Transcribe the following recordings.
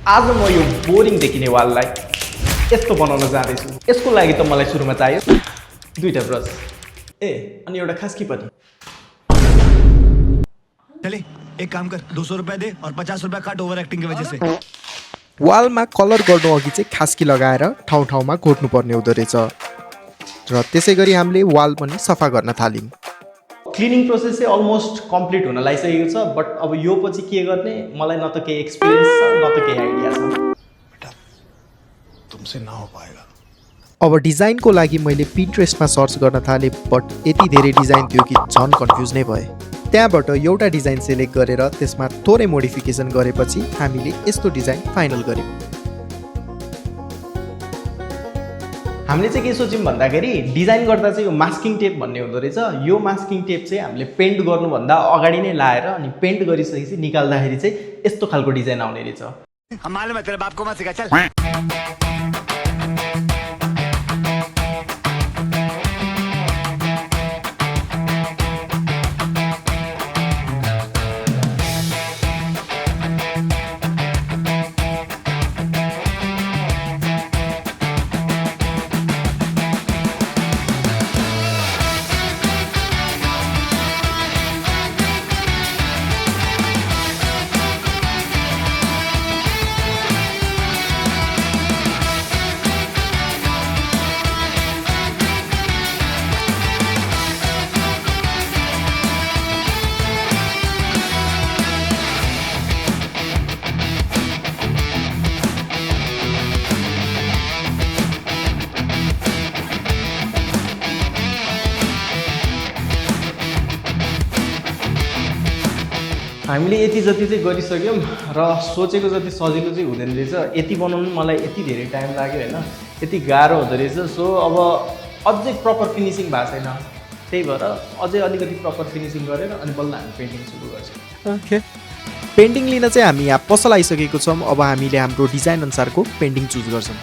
आज म यो बोरिङ देखिने वाललाई यस्तो बनाउन जाँदैछु। यसको लागि त मलाई सुरुमा चाहियो दुईटा ब्रस अनि एउटा खास्की पनि। चले एक काम कर 200 रुपए दे और 50 रुपए काट ओभर एक्टिंग की वजह से। वालमा कलर गर्नु अघि चाहिँ खास्की लगाएर ठाउँ ठाउँमा घोट्नुपर्ने हुँदो रहेछ र त्यसै गरी हामीले वाल पनि सफा गर्न थाल्यौँ। क्लिनिङ प्रोसेस चाहिँ अलमोस्ट कम्प्लिट हुन लागिसकेको छ, बट अब यो पछि के गर्ने मलाई न त केही एक्सपिरियन्स छ न त केही आइडिया छ। बेटा तुमसे ना हो पाएगा। अब डिजाइनको लागि मैले पिन्ट्रेस्टमा सर्च गर्न थालेँ, बट यति धेरै डिजाइन थियो कि झन् कन्फ्युज नै भएँ। त्यहाँबाट एउटा डिजाइन सेलेक्ट गरेर त्यसमा थोरै मोडिफिकेसन गरेपछि हामीले यस्तो डिजाइन फाइनल गर्यौँ। हामीले चाहिँ के सोच्यौँ भन्दाखेरि डिजाइन गर्दा चाहिँ यो मास्किङ टेप भन्ने हुँदो रहेछ। यो मास्किङ टेप चाहिँ हामीले पेन्ट गर्नुभन्दा अगाडि नै लाएर अनि पेन्ट गरिसकेपछि निकाल्दाखेरि चाहिँ यस्तो खालको डिजाइन आउने रहेछ। हम मालूम है तेरे बाप को मत सिखा चल। हामीले यति जति चाहिँ गरिसक्यौँ र सोचेको जति सजिलो चाहिँ हुँदैन रहेछ। यति बनाउनु मलाई यति धेरै टाइम लाग्यो होइन, यति गाह्रो हुँदो रहेछ। सो अब अझै प्रपर फिनिसिङ भएको छैन, त्यही भएर अझै अलिकति प्रपर फिनिसिङ गरेर अनि बल्ल हामी पेन्टिङ सुरु गर्छौँ। ओके, पेन्टिङ लिन चाहिँ हामी यहाँ पसल आइसकेको छौँ। अब हामीले हाम्रो डिजाइन अनुसारको पेन्टिङ चुज गर्छौँ।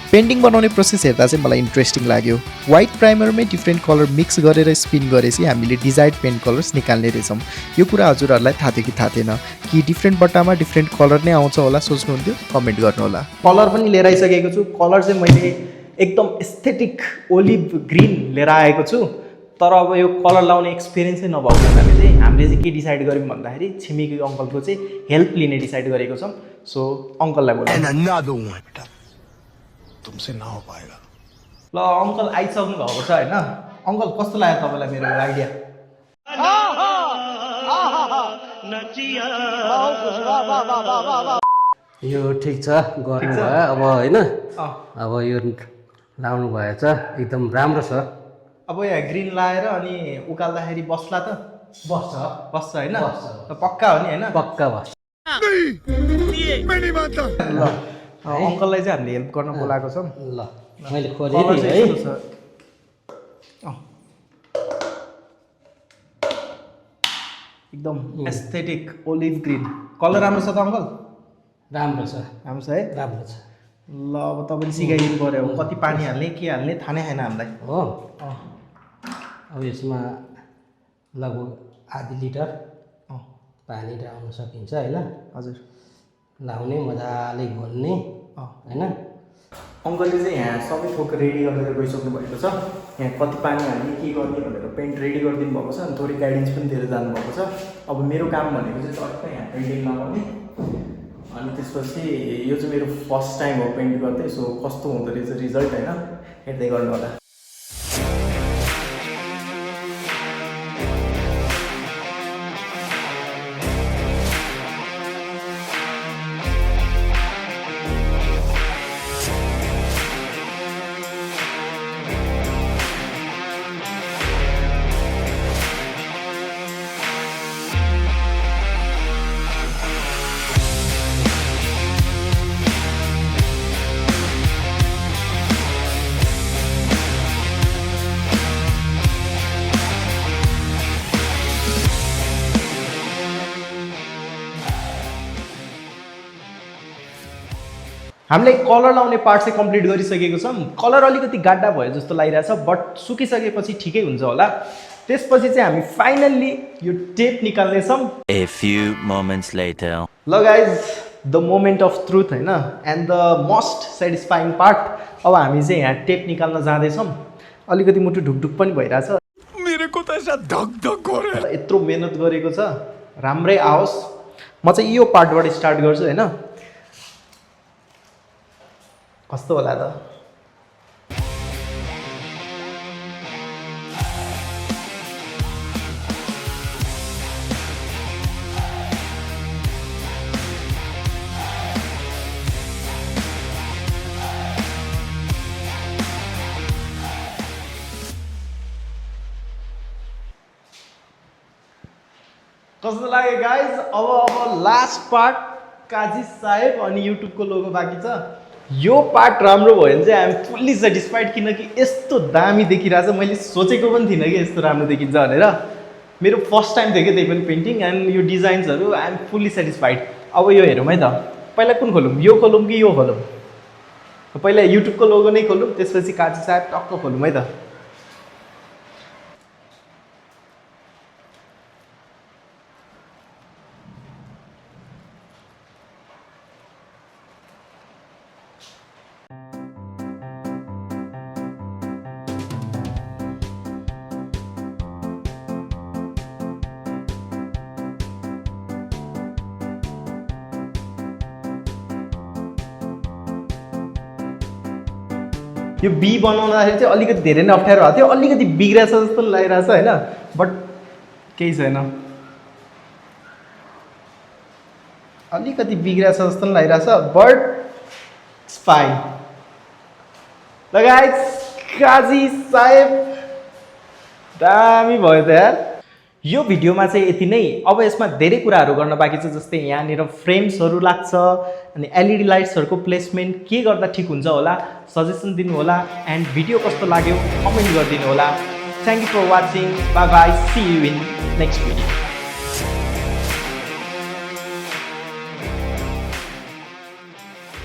पेन्टिङ बनाउने प्रोसेस हेर्दा चाहिँ मलाई इन्ट्रेस्टिङ लाग्यो। व्हाइट प्राइमरमै डिफ्रेन्ट कलर मिक्स गरेर स्पिन गरेपछि हामीले डिजायर्ड पेन्ट कलर्स निकाल्ने रहेछौँ। यो कुरा हजुरहरूलाई थाहा थियो कि थाहा थिएन कि डिफ्रेन्ट बट्टामा डिफ्रेन्ट कलर नै आउँछ होला? सोच्नुहुन्थ्यो? कमेन्ट गर्नुहोला। कलर पनि लिएर आइसकेको छु। कलर चाहिँ मैले एकदम एस्थेटिक ओलिभ ग्रिन लिएर आएको छु। तर अब यो कलर लाउने एक्सपिरियन्सै नभएको हुनाले चाहिँ हामीले चाहिँ के डिसाइड गऱ्यौँ भन्दाखेरि छिमेकी अङ्कलको चाहिँ हेल्प लिने डिसाइड गरेको छौँ। सो अङ्कललाई बोलाउँ। तुमसे ना हो पाएगा। ल अङ्कल आइसक्नु भएको छ होइन। अङ्कल कस्तो लाग्यो तपाईँलाई मेरो आइडिया? यो ठिक छ, गर्नु भयो अब होइन। अब यो लाउनु भएछ, एकदम राम्रो छ। अब यहाँ ग्रिन लाएर अनि उकाल्दाखेरि बस्ला त? बस्छ होइन? पक्का हो नि होइन? पक्का बस्छ। ल अङ्कललाई चाहिँ हामीले हेल्प गर्न बोलाएको छौँ। ल मैले खोलेँ नि है। एकदम एस्थेटिक ओलिभ ग्रिन कलर राम्रो छ त अङ्कल? राम्रो छ, राम्रो छ है? राम्रो छ। ल अब तपाईँले सिकाइदिनु पऱ्यो, कति पानी हाल्ने के हाल्ने थाहा नै छैन हामीलाई हो। अब यसमा लगभग आधी लिटर पानी राख्न सकिन्छ होइन? हजुर। लाउने मजाले घोल्ने होइन? अङ्कलले चाहिँ यहाँ सबै थोक रेडी गरेर गइसक्नु भएको छ। यहाँ कति पानी हाल्ने के गर्ने भनेर पेन्ट रेडी गरिदिनु भएको छ अनि थोरै गाइडेन्स पनि दिएर जानुभएको छ। अब मेरो काम भनेको चाहिँ चट्ट यहाँ पेन्टिङ लगाउने अनि त्यसपछि यो चाहिँ मेरो फर्स्ट टाइम हो पेन्ट गर्दै। सो कस्तो हुँदो रहेछ रिजल्ट होइन, हेर्दै गर्नु होला। हामीले कलर लाउने पार्ट चाहिँ कम्प्लिट गरिसकेको छौँ। कलर अलिकति गाड्डा भयो जस्तो लागिरहेछ, बट सुकिसकेपछि ठिकै हुन्छ होला। त्यसपछि चाहिँ हामी फाइनल्ली यो टेप निकाल्नेछौँ। A few moments later. ल guys the moment of truth होइन and the most satisfying part. अब हामी चाहिँ यहाँ टेप निकाल्न जाँदैछौँ। अलिकति मुटु ढुकढुक पनि भइरहेछ। मेरे को तो ऐसा धक धक हो रहा है। यत्रो मेहनत गरेको छ, राम्रै आओस्। म चाहिँ यो पार्टबाट स्टार्ट गर्छु होइन। कस्तो होला त? कस्तो लाग्यो गाइज? अब लास्ट पार्ट काजी साहेब अनि युट्युबको लोगो बाँकी छ। यो पार्ट राम्रो भयो भने चाहिँ आइ एम फुल्ली सेटिस्फाइड, किनकि यस्तो दामी देखिरहेछ। मैले सोचेको पनि थिइनँ कि यस्तो राम्रो देखिन्छ भनेर। मेरो फर्स्ट टाइम थियो कि त्यही पनि पेन्टिङ एन्ड यो डिजाइन्सहरू। I am fully satisfied. अब यो हेरौँ है त, पहिला कुन खोलौँ? यो खोलौँ कि यो खोलौँ? पहिला युट्युबको लोगो नै खोलौँ, त्यसपछि काजी साहेब टक्क खोलौँ है त। यो बी बनाउँदाखेरि चाहिँ अलिकति धेरै नै अप्ठ्यारो भएको थियो, अलिकति बिग्रेछ जस्तो लागिरहेछ होइन, बट केही छैन। अलिकति बिग्रेछ जस्तो लागिरहेछ बट इट्स फाइन। ल गाइस, काजी साहेब दामी भयो त यार। यो भिडियोमा चाहिँ यति नै। अब यसमा धेरै कुराहरू गर्न बाँकी छ, जस्तै यहाँनिर फ्रेम्सहरू लाग्छ अनि एलइडी लाइट्सहरूको प्लेसमेन्ट के गर्दा ठिक हुन्छ होला, सजेसन दिनु होला एन्ड भिडियो कस्तो लाग्यो कमेन्ट गरिदिनु होला। Thank you for watching. Bye bye, see you in next video.